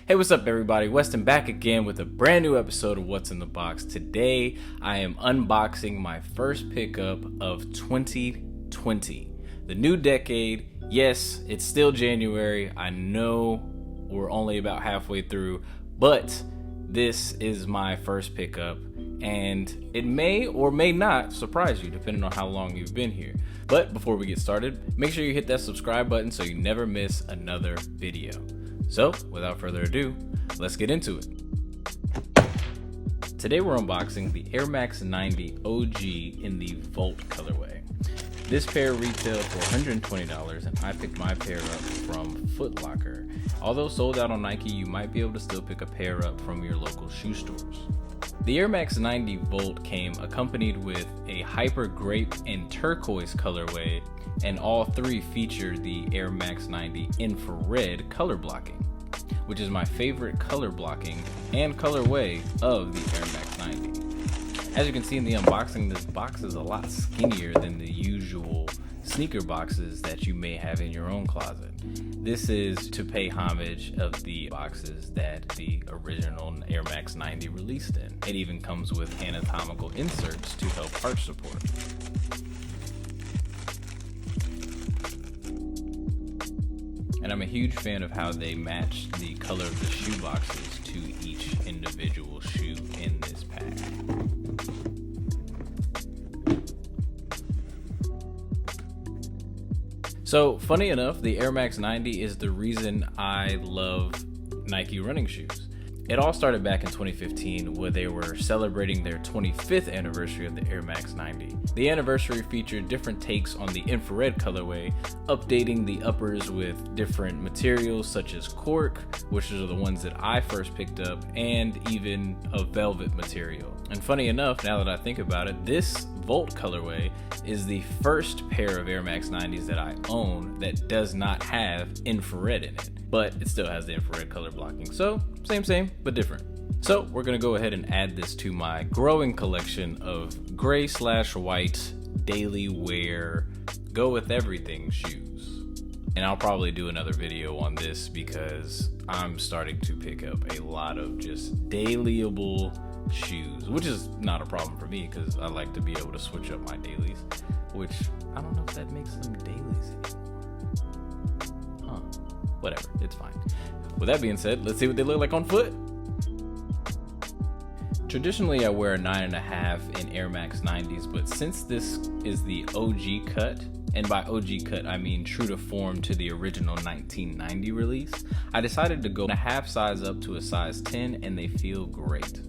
Hey, what's up everybody? Weston back again with a brand new episode of What's in the Box. Today, I am unboxing my first pickup of 2020. The new decade. Yes, it's still January. I know we're only about halfway through, but this is my first pickup and it may or may not surprise you depending on how long you've been here. But before we get started, make sure you hit that subscribe button so you never miss another video. So, without further ado, let's get into it. Today we're unboxing the Air Max 90 OG in the Volt colorway. This pair retailed for $120 and I picked my pair up from Foot Locker. Although sold out on Nike, you might be able to still pick a pair up from your local shoe stores. The Air Max 90 Volt came accompanied with a hyper grape and turquoise colorway, and all three feature the Air Max 90 infrared color blocking, which is my favorite color blocking and colorway of the Air Max 90. As you can see in the unboxing, this box is a lot skinnier than the usual sneaker boxes that you may have in your own closet. This is to pay homage of the boxes that the original Air Max 90 released in. It even comes with anatomical inserts to help arch support. And I'm a huge fan of how they match the color of the shoe boxes to each individual shoe in this pack. So, funny enough, the Air Max 90 is the reason I love Nike running shoes. It all started back in 2015 where they were celebrating their 25th anniversary of the Air Max 90. The anniversary featured different takes on the infrared colorway, updating the uppers with different materials such as cork, which are the ones that I first picked up, and even a velvet material. And funny enough, now that I think about it, this Volt colorway is the first pair of Air Max 90s that I own that does not have infrared in it, but it still has the infrared color blocking. So same, but different. So we're gonna go ahead and add this to my growing collection of gray/white daily wear, go with everything shoes. And I'll probably do another video on this because I'm starting to pick up a lot of just dailyable shoes, which is not a problem for me because I like to be able to switch up my dailies, which I don't know if that makes them dailies anymore. Whatever, it's fine. With that being said, let's see what they look like on foot. Traditionally, I wear a 9.5 in Air Max 90s, but since this is the OG cut, and by OG cut I mean true to form to the original 1990 release, I decided to go a half size up to a size 10, and they feel great,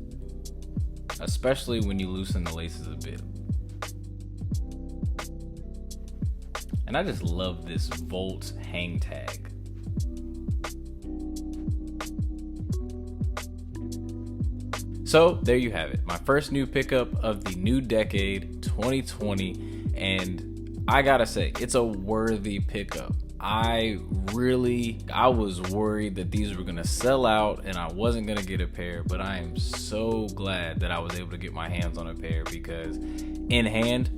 especially when you loosen the laces a bit. And I just love this Volt hang tag. So there you have it, my first new pickup of the new decade, 2020, and I gotta say, it's a worthy pickup. I was worried that these were gonna sell out and I wasn't gonna get a pair, but I am so glad that I was able to get my hands on a pair because in hand,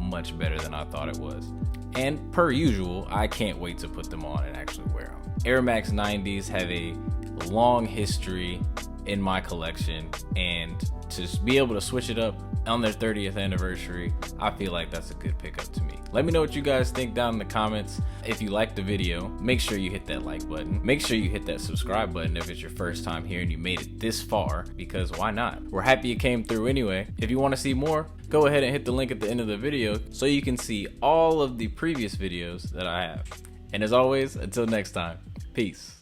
much better than I thought it was. And per usual, I can't wait to put them on and actually wear them. Air Max 90s have a long history in my collection, and to be able to switch it up on their 30th anniversary, I feel like that's a good pickup to me. Let me know what you guys think down in the comments. If you liked the video, make sure you hit that like button. Make sure you hit that subscribe button if it's your first time here and you made it this far, because why not? We're happy you came through anyway. If you want to see more, go ahead and hit the link at the end of the video so you can see all of the previous videos that I have. And as always, until next time, peace.